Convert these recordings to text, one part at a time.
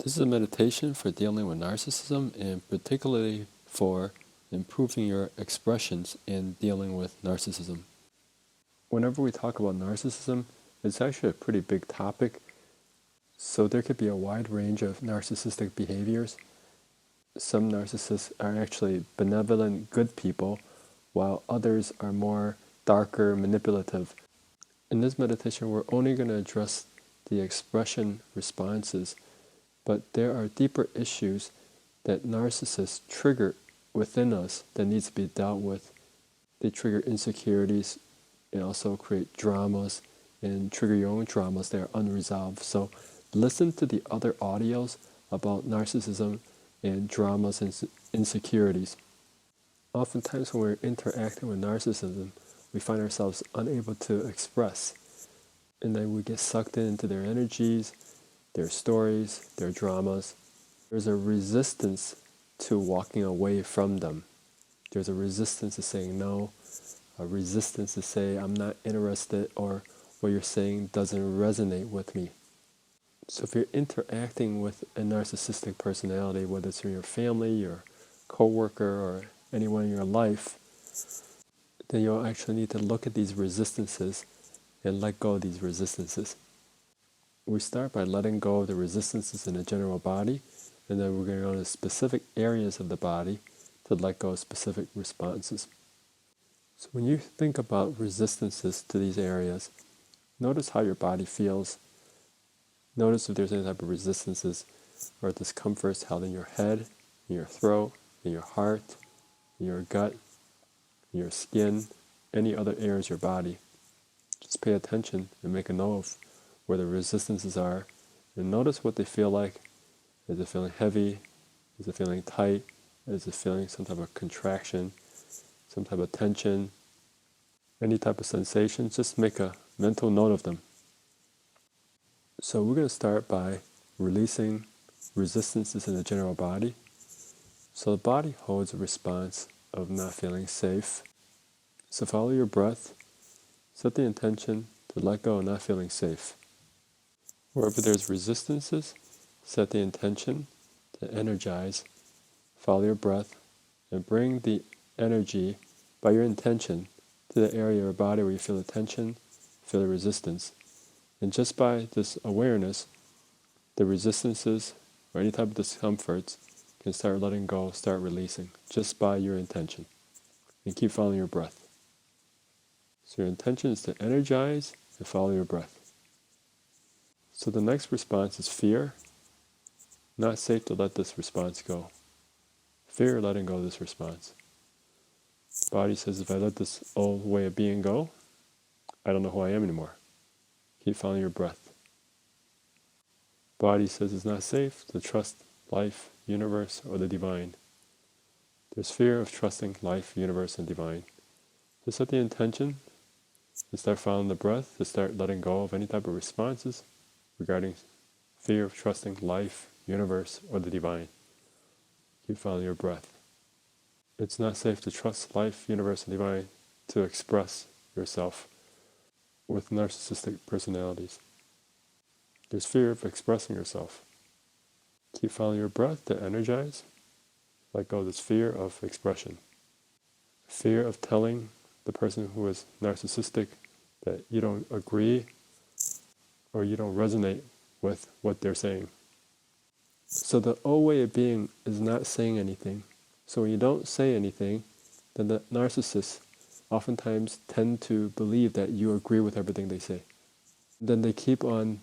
This is a meditation for dealing with narcissism and particularly for improving your expressions in dealing with narcissism. Whenever we talk about narcissism, it's actually a pretty big topic, so there could be a wide range of narcissistic behaviors. Some narcissists are actually benevolent, good people, while others are more darker, manipulative. In this meditation, we're only going to address the expression responses, but there are deeper issues that narcissists trigger within us that needs to be dealt with. They trigger insecurities and also create dramas and trigger your own dramas that are unresolved. So listen to the other audios about narcissism and dramas and insecurities. Oftentimes when we're interacting with narcissism, we find ourselves unable to express, and then we get sucked into their energies, their stories, their dramas. There's a resistance to walking away from them. There's a resistance to saying no, a resistance to say I'm not interested, or what you're saying doesn't resonate with me. So if you're interacting with a narcissistic personality, whether it's in your family, your coworker, or anyone in your life, then you'll actually need to look at these resistances and let go of these resistances. We start by letting go of the resistances in the general body, and then we're going to go to specific areas of the body to let go of specific responses. So when you think about resistances to these areas, notice how your body feels. Notice if there's any type of resistances or discomforts held in your head, in your throat, in your heart, in your gut, in your skin, any other areas of your body. Just pay attention and make a note of where the resistances are, and notice what they feel like. Is it feeling heavy? Is it feeling tight? Is it feeling some type of contraction, some type of tension? Any type of sensation, just make a mental note of them. So we're going to start by releasing resistances in the general body. So the body holds a response of not feeling safe. So follow your breath. Set the intention to let go of not feeling safe. Wherever there's resistances, set the intention to energize. Follow your breath and bring the energy by your intention to the area of your body where you feel the tension, feel the resistance. And just by this awareness, the resistances or any type of discomforts can start letting go, start releasing, just by your intention. And keep following your breath. So your intention is to energize and follow your breath. So the next response is fear. Not safe to let this response go. Fear letting go of this response. Body says, if I let this old way of being go, I don't know who I am anymore. Keep following your breath. Body says it's not safe to trust life, universe, or the divine. There's fear of trusting life, universe, and divine. Just set the intention to start following the breath, to start letting go of any type of responses regarding fear of trusting life, universe, or the divine. Keep following your breath. It's not safe to trust life, universe, and divine to express yourself with narcissistic personalities. There's fear of expressing yourself. Keep following your breath to energize. Let go of this fear of expression. Fear of telling the person who is narcissistic that you don't agree or you don't resonate with what they're saying. So the old way of being is not saying anything. So when you don't say anything, then the narcissists oftentimes tend to believe that you agree with everything they say. Then they keep on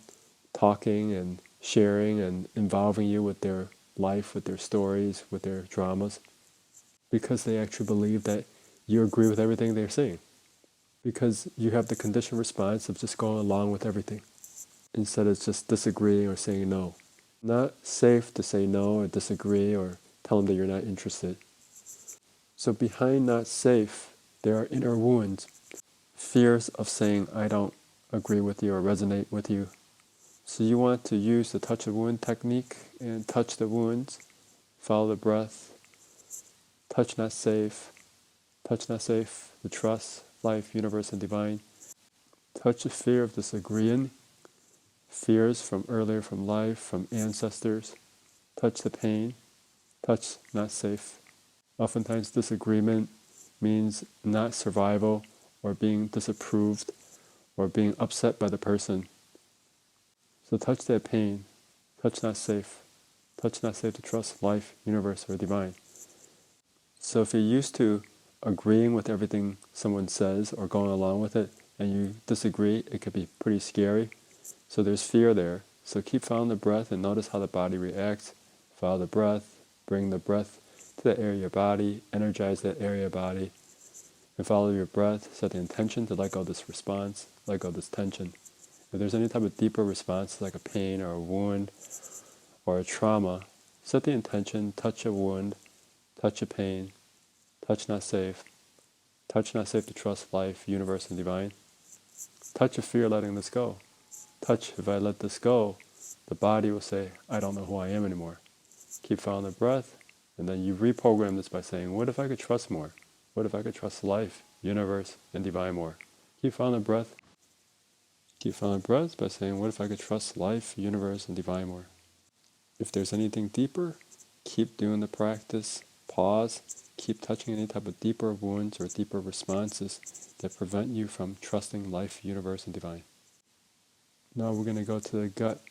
talking and sharing and involving you with their life, with their stories, with their dramas, because they actually believe that you agree with everything they're saying. Because you have the conditioned response of just going along with everything, instead of just disagreeing or saying no. Not safe to say no or disagree or tell them that you're not interested. So behind not safe, there are inner wounds, fears of saying I don't agree with you or resonate with you. So you want to use the touch of wound technique and touch the wounds, follow the breath, touch not safe, the trust, life, universe, and divine. Touch the fear of disagreeing, fears from earlier, from life, from ancestors, touch the pain, touch not safe. Oftentimes disagreement means not survival or being disapproved or being upset by the person. So touch that pain, touch not safe to trust life, universe, or divine. So if you're used to agreeing with everything someone says or going along with it, and you disagree, it could be pretty scary. So there's fear there. So keep following the breath and notice how the body reacts. Follow the breath, bring the breath to that area of your body, energize that area of body, and follow your breath. Set the intention to let go of this response, let go of this tension. If there's any type of deeper response, like a pain or a wound or a trauma, set the intention, touch a wound, touch a pain, touch not safe to trust life, universe, and divine. Touch a fear, letting this go. Touch, if I let this go, the body will say, I don't know who I am anymore. Keep following the breath, and then you reprogram this by saying, what if I could trust more? What if I could trust life, universe, and divine more? Keep following the breath. Keep following the breath by saying, what if I could trust life, universe, and divine more? If there's anything deeper, keep doing the practice. Pause. Keep touching any type of deeper wounds or deeper responses that prevent you from trusting life, universe, and divine. Now we're going to go to the gut.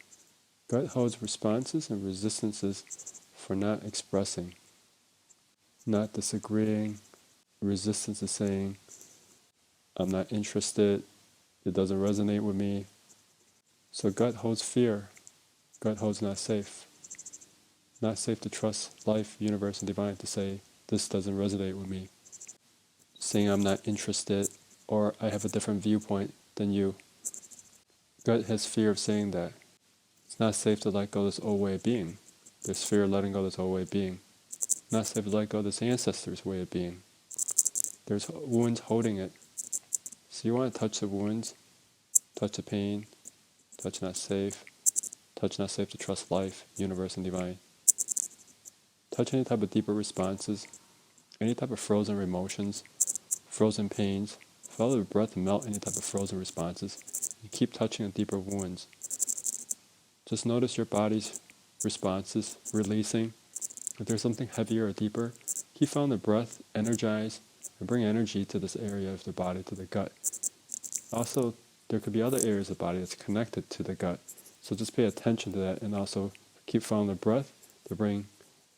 Gut holds responses and resistances for not expressing, not disagreeing. Resistance is saying, I'm not interested, it doesn't resonate with me. So gut holds fear. Gut holds not safe. Not safe to trust life, universe, and divine, to say, this doesn't resonate with me. Saying I'm not interested, or I have a different viewpoint than you. Gut has fear of saying that. It's not safe to let go of this old way of being. There's fear of letting go of this old way of being. Not safe to let go of this ancestor's way of being. There's wounds holding it. So you want to touch the wounds, touch the pain, touch not safe to trust life, universe, and divine. Touch any type of deeper responses, any type of frozen emotions, frozen pains. Follow the breath and melt any type of frozen responses. And keep touching the deeper wounds. Just notice your body's responses, releasing. If there's something heavier or deeper, keep following the breath, energize, and bring energy to this area of the body, to the gut. Also, there could be other areas of the body that's connected to the gut. So just pay attention to that, and also keep following the breath to bring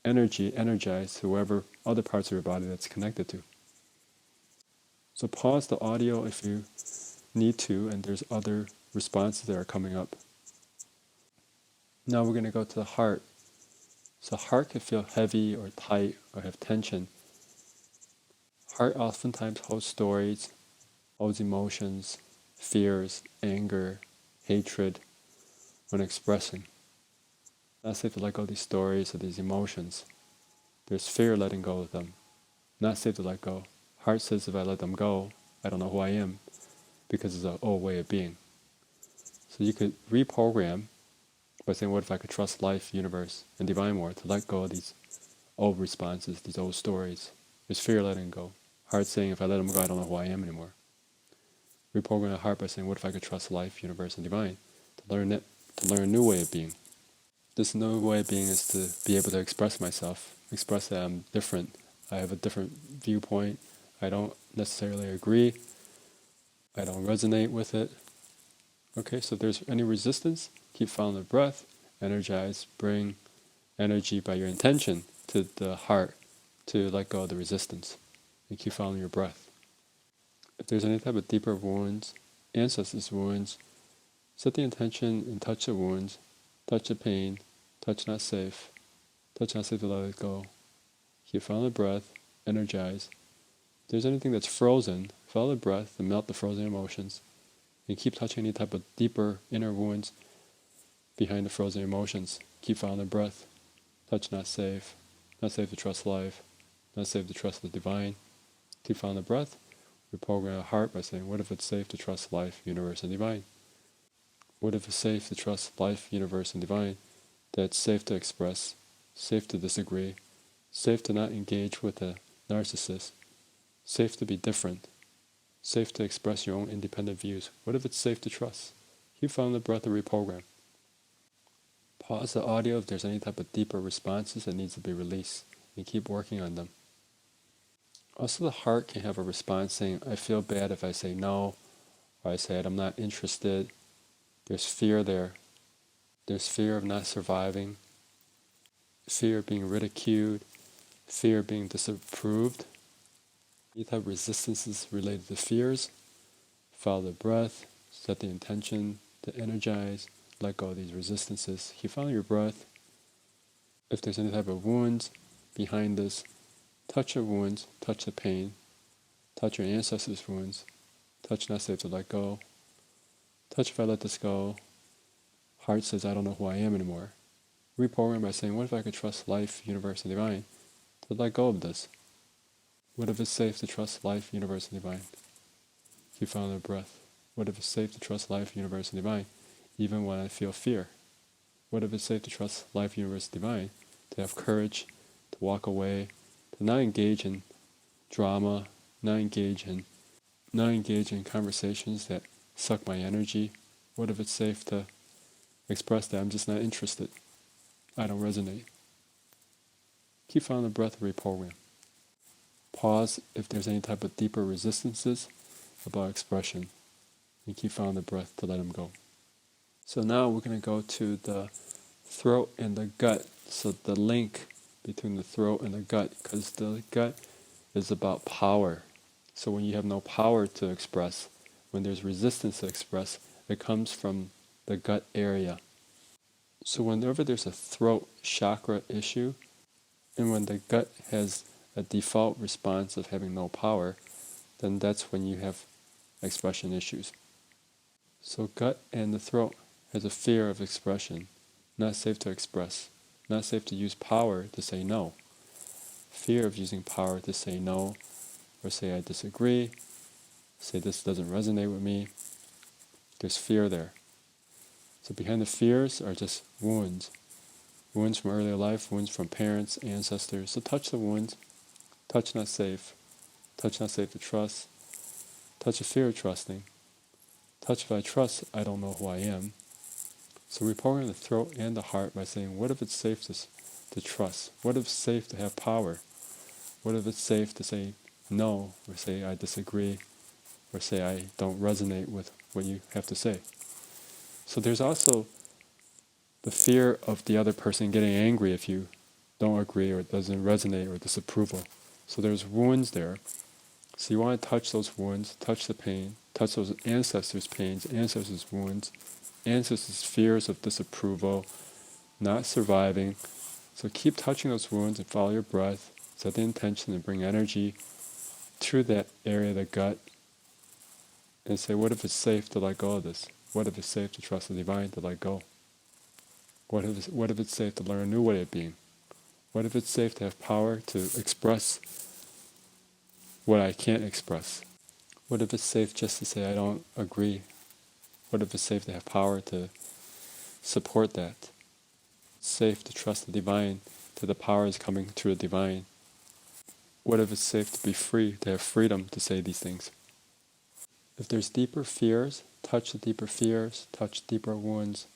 energy, energize to wherever other parts of your body that's connected to. So pause the audio if you need to, and there's other responses that are coming up. Now we're going to go to the heart. So heart can feel heavy or tight or have tension. Heart oftentimes holds stories, holds emotions, fears, anger, hatred when expressing. Not safe to let go of these stories or these emotions. There's fear letting go of them. Not safe to let go. Heart says if I let them go, I don't know who I am, because it's an old way of being. So you could reprogram by saying, what if I could trust life, universe, and divine more, to let go of these old responses, these old stories. There's fear letting go. Heart saying, if I let them go, I don't know who I am anymore. Reprogram the heart by saying, what if I could trust life, universe, and divine, to learn a new way of being. This new way of being is to be able to express myself, express that I'm different. I have a different viewpoint. I don't necessarily agree. I don't resonate with it. Okay, so if there's any resistance, keep following the breath, energize, bring energy by your intention to the heart to let go of the resistance. And keep following your breath. If there's any type of deeper wounds, ancestors' wounds, set the intention and touch the wounds, touch the pain, touch not safe to let it go. Keep following the breath, energize. If there's anything that's frozen, follow the breath and melt the frozen emotions. And keep touching any type of deeper inner wounds behind the frozen emotions. Keep following the breath. Touch not safe to trust life, not safe to trust the divine. Keep following the breath. Reprogram our heart by saying, what if it's safe to trust life, universe, and divine? What if it's safe to trust life, universe, and divine? That it's safe to express, safe to disagree, safe to not engage with a narcissist, safe to be different, safe to express your own independent views. What if it's safe to trust? Keep following the breath and reprogram. Pause the audio if there's any type of deeper responses that needs to be released, and keep working on them. Also, the heart can have a response saying, I feel bad if I say no, or I say I'm not interested. There's fear there. There's fear of not surviving, fear of being ridiculed, fear of being disapproved. Any type of resistances related to fears, follow the breath, set the intention to energize, let go of these resistances. Keep following your breath. If there's any type of wounds behind this, touch your wounds, touch the pain, touch your ancestors' wounds, touch not safe to let go, touch if I let this go. Heart says, I don't know who I am anymore. Reprogram by saying, what if I could trust life, universe, and divine to let go of this? What if it's safe to trust life, universe, and divine? Keep following the breath. What if it's safe to trust life, universe, and divine, even when I feel fear? What if it's safe to trust life, universe, and divine, to have courage, to walk away, to not engage in drama, not engage in conversations that suck my energy? What if it's safe to express that I'm just not interested? I don't resonate. Keep following the breath and reprogram. Pause if there's any type of deeper resistances about expression, and keep following the breath to let them go. So now we're going to go to the throat and the gut. So the link between the throat and the gut, because the gut is about power. So when you have no power to express, when there's resistance to express, it comes from the gut area. So whenever there's a throat chakra issue, and when the gut has a default response of having no power, then that's when you have expression issues. So gut and the throat has a fear of expression, not safe to express, not safe to use power to say no. Fear of using power to say no, or say I disagree, say this doesn't resonate with me. There's fear there. So behind the fears are just wounds. Wounds from earlier life, wounds from parents, ancestors. So touch the wounds. Touch not safe. Touch not safe to trust. Touch a fear of trusting. Touch if I trust, I don't know who I am. So reprogram the throat and the heart by saying, what if it's safe to trust? What if it's safe to have power? What if it's safe to say no, or say I disagree, or say I don't resonate with what you have to say? So there's also the fear of the other person getting angry if you don't agree or it doesn't resonate or disapproval. So there's wounds there. So you want to touch those wounds, touch the pain, touch those ancestors' pains, ancestors' wounds, ancestors' fears of disapproval, not surviving. So keep touching those wounds and follow your breath, set the intention and bring energy to that area of the gut and say, what if it's safe to let go of this? What if it's safe to trust the divine to let go? What if it's safe to learn a new way of being? What if it's safe to have power to express what I can't express? What if it's safe just to say I don't agree? What if it's safe to have power to support that? It's safe to trust the divine, that the power is coming through the divine. What if it's safe to be free, to have freedom to say these things? If there's deeper fears, touch the deeper fears, touch deeper wounds.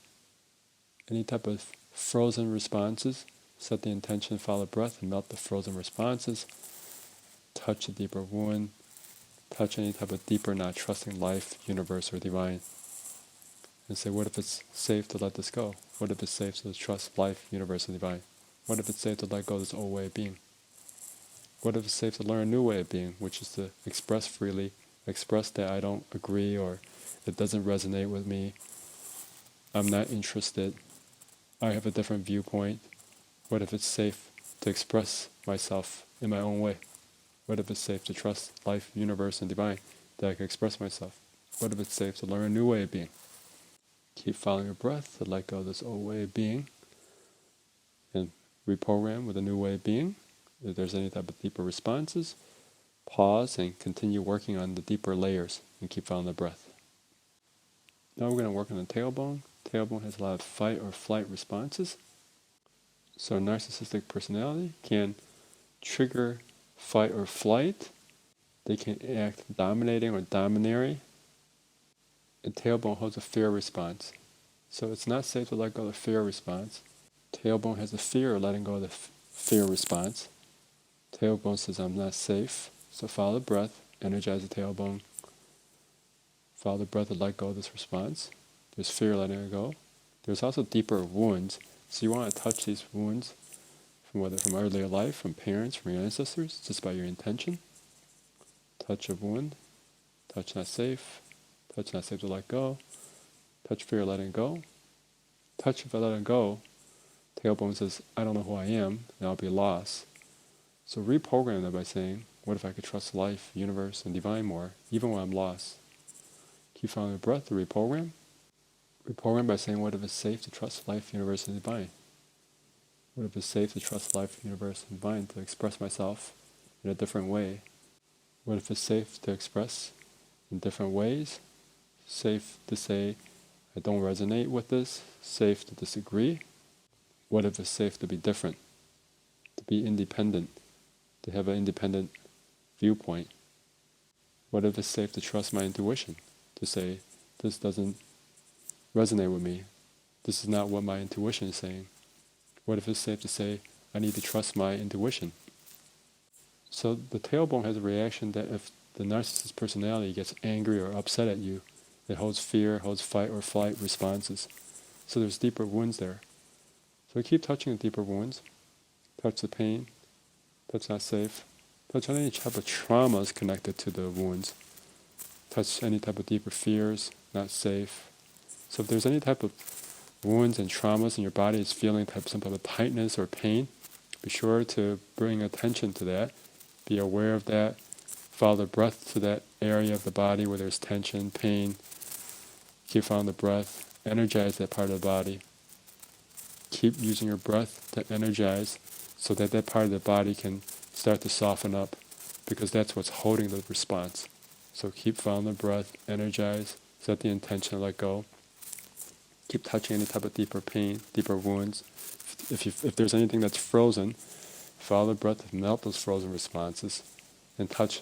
Any type of frozen responses, set the intention, follow breath, and melt the frozen responses. Touch a deeper wound. Touch any type of deeper not trusting life, universe, or divine. And say, what if it's safe to let this go? What if it's safe to trust life, universe, and divine? What if it's safe to let go of this old way of being? What if it's safe to learn a new way of being, which is to express freely, express that I don't agree or it doesn't resonate with me, I'm not interested, I have a different viewpoint. What if it's safe to express myself in my own way? What if it's safe to trust life, universe, and divine that I can express myself? What if it's safe to learn a new way of being? Keep following your breath to let go of this old way of being and reprogram with a new way of being. If there's any type of deeper responses, pause and continue working on the deeper layers and keep following the breath. Now we're going to work on the tailbone. Tailbone has a lot of fight or flight responses. So a narcissistic personality can trigger fight or flight. They can act dominating or domineering. And tailbone holds a fear response. So it's not safe to let go of the fear response. Tailbone has the fear of letting go of the fear response. Tailbone says, I'm not safe. So follow the breath, energize the tailbone. Follow the breath and let go of this response. There's fear letting it go. There's also deeper wounds. So you want to touch these wounds, whether from earlier life, from parents, from your ancestors, just by your intention. Touch a wound. Touch not safe. Touch not safe to let go. Touch fear letting go. Touch if I let it go. Tailbone says, I don't know who I am, and I'll be lost. So reprogram that by saying, what if I could trust life, universe, and divine more, even when I'm lost? Keep following the breath to reprogram. Reprogram by saying, what if it's safe to trust life, universe, and divine? What if it's safe to trust life, universe, and divine, to express myself in a different way? What if it's safe to express in different ways? Safe to say, I don't resonate with this. Safe to disagree. What if it's safe to be different? To be independent. To have an independent viewpoint. What if it's safe to trust my intuition? To say, this doesn't resonate with me. This is not what my intuition is saying. What if it's safe to say, I need to trust my intuition? So the tailbone has a reaction that if the narcissist personality gets angry or upset at you, it holds fear, holds fight or flight responses. So there's deeper wounds there. So keep touching the deeper wounds. Touch the pain. Touch not safe. Touch any type of traumas connected to the wounds. Touch any type of deeper fears, not safe. So if there's any type of wounds and traumas in your body, is feeling some type of tightness or pain, be sure to bring attention to that. Be aware of that. Follow the breath to that area of the body where there's tension, pain. Keep following the breath. Energize that part of the body. Keep using your breath to energize so that that part of the body can start to soften up, because that's what's holding the response. So keep following the breath, energize, set the intention to let go. Keep touching any type of deeper pain, deeper wounds. If there's anything that's frozen, follow the breath to melt those frozen responses and touch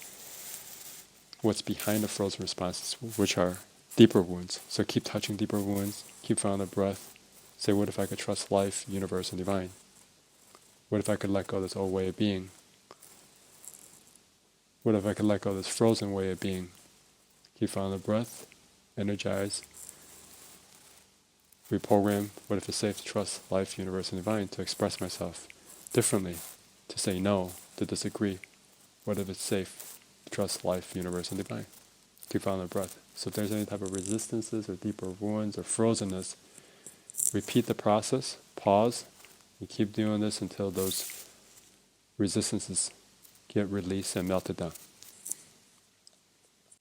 what's behind the frozen responses, which are deeper wounds. So keep touching deeper wounds, keep following the breath. Say, what if I could trust life, universe, and divine? What if I could let go of this old way of being? What if I could let go of this frozen way of being? Keep following the breath, energize, reprogram. What if it's safe to trust life, universe, and divine, to express myself differently, to say no, to disagree? What if it's safe to trust life, universe, and divine? Keep following the breath. So if there's any type of resistances or deeper wounds or frozenness, repeat the process, pause, and keep doing this until those resistances get released and melted down.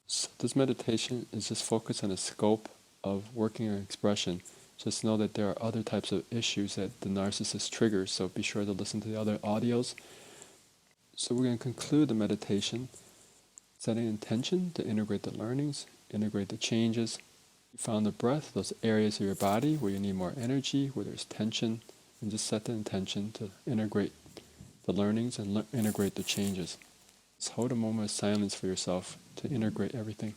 So this meditation is just focused on the scope of working on expression. Just know that there are other types of issues that the narcissist triggers, so be sure to listen to the other audios. So we're going to conclude the meditation, setting an intention to integrate the learnings, integrate the changes. You found the breath, those areas of your body where you need more energy, where there's tension, and just set the intention to integrate the learnings and integrate the changes. Just hold a moment of silence for yourself to integrate everything.